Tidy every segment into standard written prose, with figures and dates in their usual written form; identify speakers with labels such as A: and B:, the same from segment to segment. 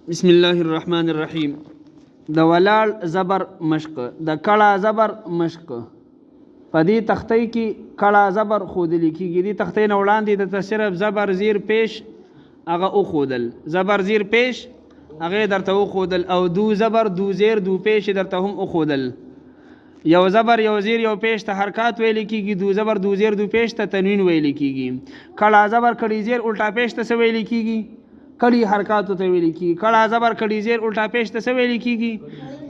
A: بسم الله الرحمن الرحیم. د ولاړ زبر مشق، د کړه زبر مشق. په دې تختې کې کړه زبر خودل کېږي. دې تختې نه وړاندې د صرف زبر زیر پیش هغه او خودل، زبر زیر پیش هغه درته او خودل، او دو زبر دو زیر دو پیش درته هم او خودل. یو زبر یو زیر یو پیش ته حرکات ویل کېږي، دو زبر دو زیر دو پیش ته تنوین ویل کېږي. کړه زبر کړي زیر الټا پیش ته څه ویل کېږي؟ کړي حرکات ته ویل کېږي. کړه زبر کړي زیر الټا پیش ته څه ویل کېږي؟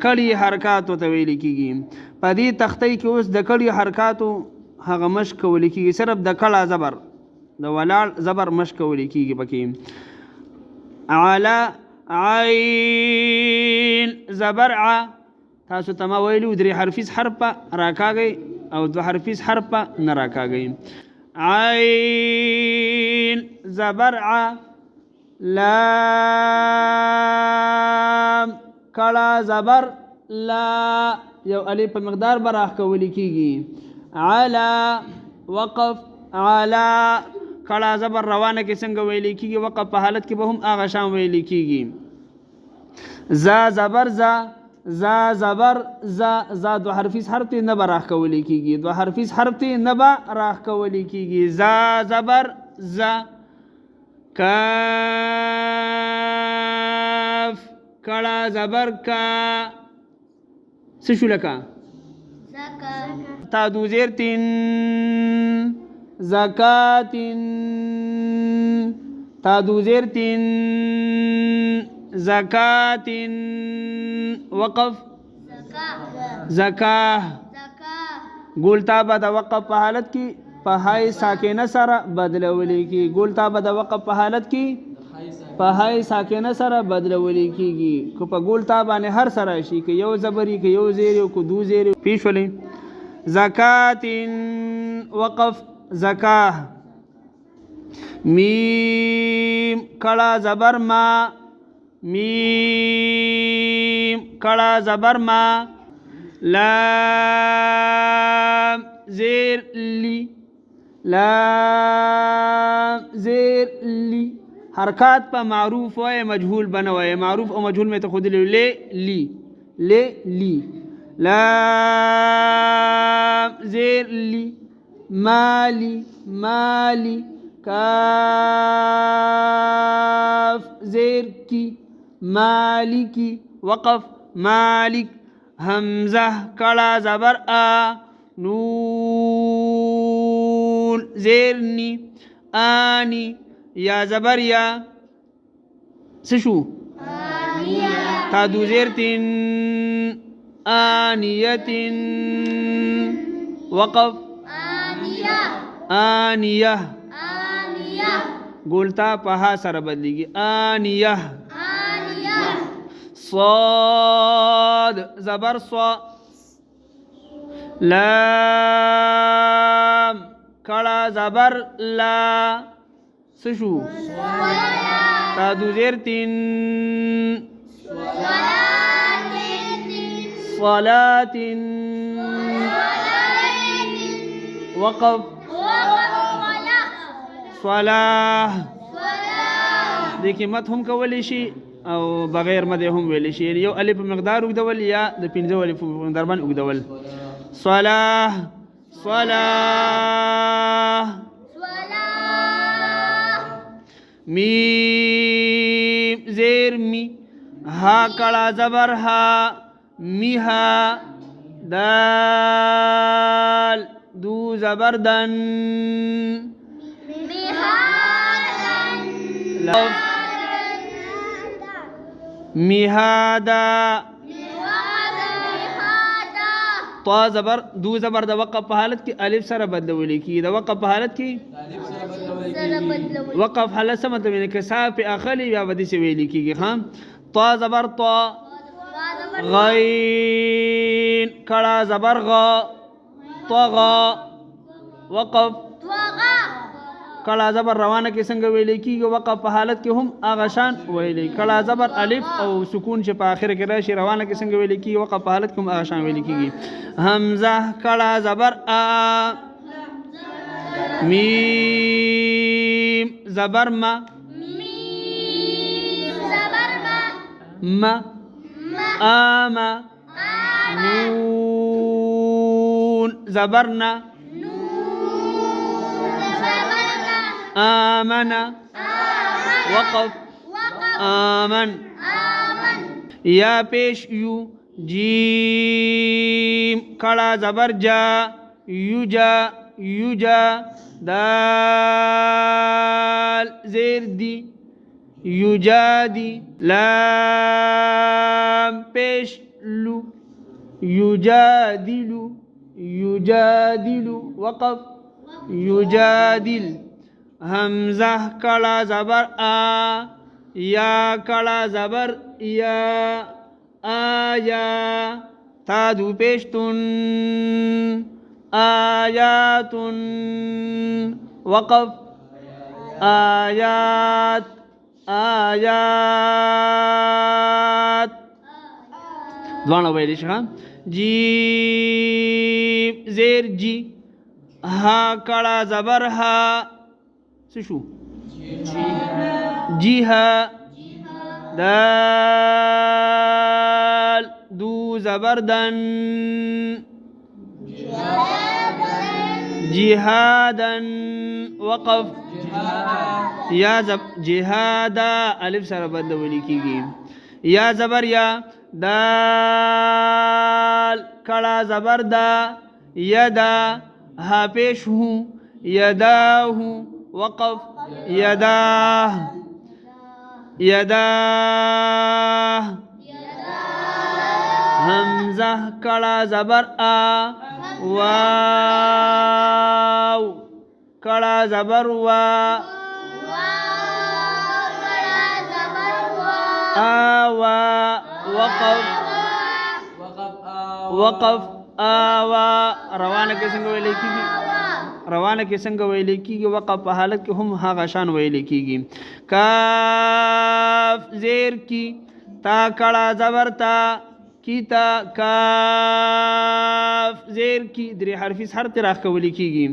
A: کړي حرکات ته ویل کېږي. په دې تختې کې اوس د کړي حرکاتو هغه مشق کول کېږي. صرف د کړه زبر د ولاړ زبر مشق کول کېږي. پکې علا عین زبر ع، تاسو ته ما ویلو درې حرفیز حرف راکاږي او دو حرفیز حرف نه راکاږي. عین زبر ع، لام کړه زبر لا، یو الف په مقدار براخ کولی کېږي. علا وقف علا کړه زبر روانه کې څنګه ویل کېږي، وقف په حالت کې به هم هغه شان ویل کېږي. زا زبر زا، زا زبر زا، زا دو حرفیز حرف ته نه براخ کولی کېږي، دو حرفیز حرف ته نه براخ کولی کېږي. زا زبر زا. کاف کړه زبر کا، څه شو لکه تا دو زیر تین، زکاتین، تا دو زیر تین، زکاتین، وقف زکاه. ګول تا به د وقف په حالت کې په های ساکنه سره بدلولی کی. ګول تا به د وقف په حالت کې په های ساکنه سره بدلولی کیږي. کو په ګول تا باندې هر سره شي، که یو زبری که یو زیر کو دو زیر پیش ولې. زکاتین وقف زکاه. میم کړه زبر ما، میم کړه زبر ما. لام زیر لی، لام زیر لی. حرکات په معروف وای مجهول بنوای، معروف او مجهول میں تو خود لے لی لے لی. لام زیر لی، مالی مالی. کاف زیر کی، مالکی، وقف مالک. حمزہ کڑا زبر آ، نون زیر نی، آنی. یا زبر یا، سشو تا دو زیر تین، آنیتن، وقف آنیہ. گولتا پہا سر بدلی گی. آنیہ. صاد زبر صا، لام کڑا زبر لا، سشو تا دو زیر تین، صلاتن، وقف صلاح. دیکھیں مت هم کولی شي او بغیر مد هم ویلی شي. یو الف مقدار وګدول یا د پنځه الف مقدار باندې وګدول. صلاح صلاح. میم زیر می، ها کڑا زبر ها، میها. دال دو زبر دن، میهادا. طا زبر دو زبر د وقف په حالت کې الف سره بدلول کی. د وقف په حالت کې وقف حالت سم مطلب نه که صاف اخلی یا ودی سی ویل کیږي. ها طا زبر طا. غین کړه زبر غا، طغا، وقف کړه زبر روانه کې څنګه ویل کیږي، وقف په حالت کې هم هغه شان ویل. کړه زبر الف او سکون چې په اخر کې راشي روانه کې څنګه ویل کیږي، وقف په حالت کې هم هغه شان ویل کیږي. حمزه کړه زبر ا، میم زبر ما، ما آما نون زبرنا آمن وقف آمن یا پیش یو جیم کڑا زبر جا یوجا یوجا دال زیر دی یوجادی لام پیش لو یجادلو یجادلو وقف یجادل حمزہ کڑا زبر آ یا کڑا زبر یا آیا تا دو پیشتن آیاتن وقف آیات آیات دوانو ویلی شخا جیم زیر جی ہا کڑا زبر ہا سشو جی ہا دال دو زبردن جهادا وقف یا جهادا الف سره بد ولی کیږي یا زبر یا دال کڑا زبر دا یدا ها پیش ہوں یداه وقف یداه یداه حمزہ کڑا زبر آ واو کڑا زبر وا آوا وقف وقف آوا روانه کې څنګه ویل کیږي روانه کې څنګه ویل کیږي وقف په حالت کې هم هغه شان ویل کیږي کاف زیر کی تا کڑا زبر تا کیتا کاف زیر کی درې حرفي سر ته راخولي کیږي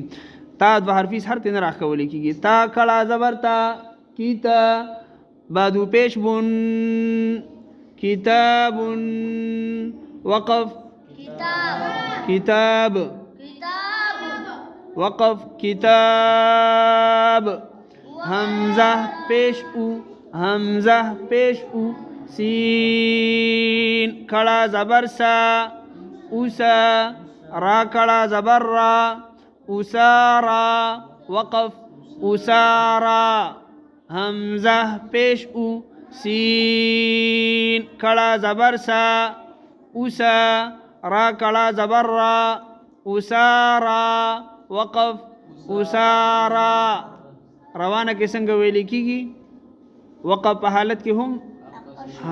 A: تا دو حرفي سر ته نه راخولي کیږي تا کڑا زبر تا کیتا بعدو پیش بن کتاب وقف کتاب وقف کتاب حمزہ پیش او حمزہ پیش او سین کڑا زبر سا اوسا را کڑا زبر را اسارا وقف اسارا حمزہ پیش او سین کڑا زبر سا اوسا را کڑا زبر را اسارا وقف اسارا روانه کې څنګه ویل کیږي وقف په حالت کې هم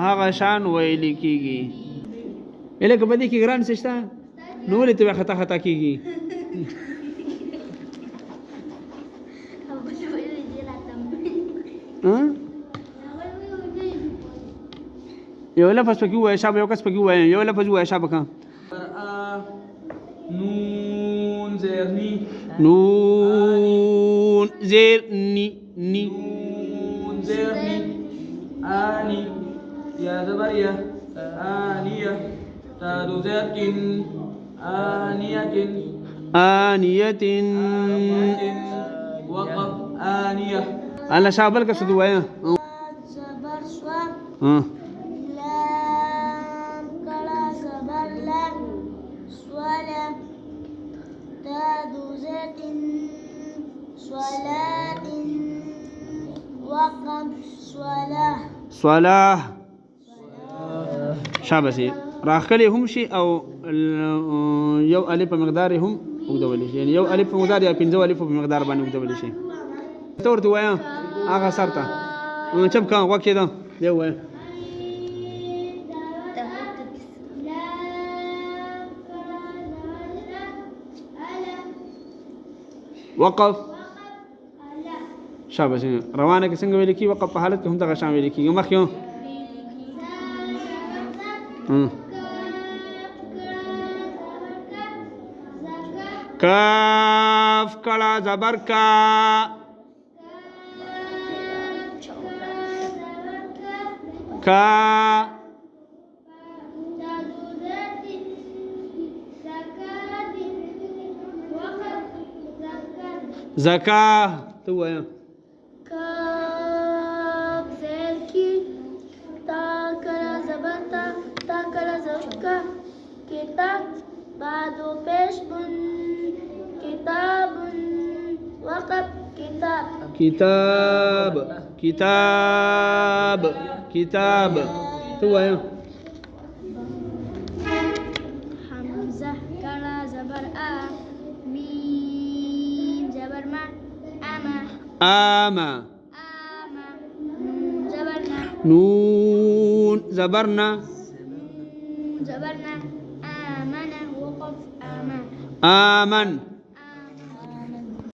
A: هغه شان ویل کیږي الکه بدی کې ګران سشتا نو ولې ته خطا خطا کیږي یو لفظ پکې وای شابه یو کس پکې وای یو لفظ وای شابه کا نون زیر نی نون زیر نی نی نون زیر نی آنی یا زبر یا آنیہ تادو زیر کن آنیتن آنیتن وقف آنیہ اللہ شابل کا سدو آیا زبر سوا لام کڑا زبر لام سوالا تادو زیتن صلاة وقف صلاة صلاة شابسي راخلي هم شي او یو الف په مقدار هم وګدول شي یعنی یو الف په مقدار یا پنځه الف په مقدار باندې وګدول شي تور ته وایا هغه سرته چپ کان وکړه دا دی وایا وقف شابه روانه کې څنګه ویل کی وقف په حالت کې هم دغه شان ویل کیږي مخکې کاف کڑا زبر کا کا زکا تو وایا
B: کاف زیر کی تا کلا زبر تا کلا زبر کتاب بعد و پیش بن کتاب وقف کتاب
A: کتاب تو وایا
B: حمزة کلا زبر میم زبر
A: آما
B: نون زبرنا
A: نون زبرنا
B: آمن وقف
A: آمن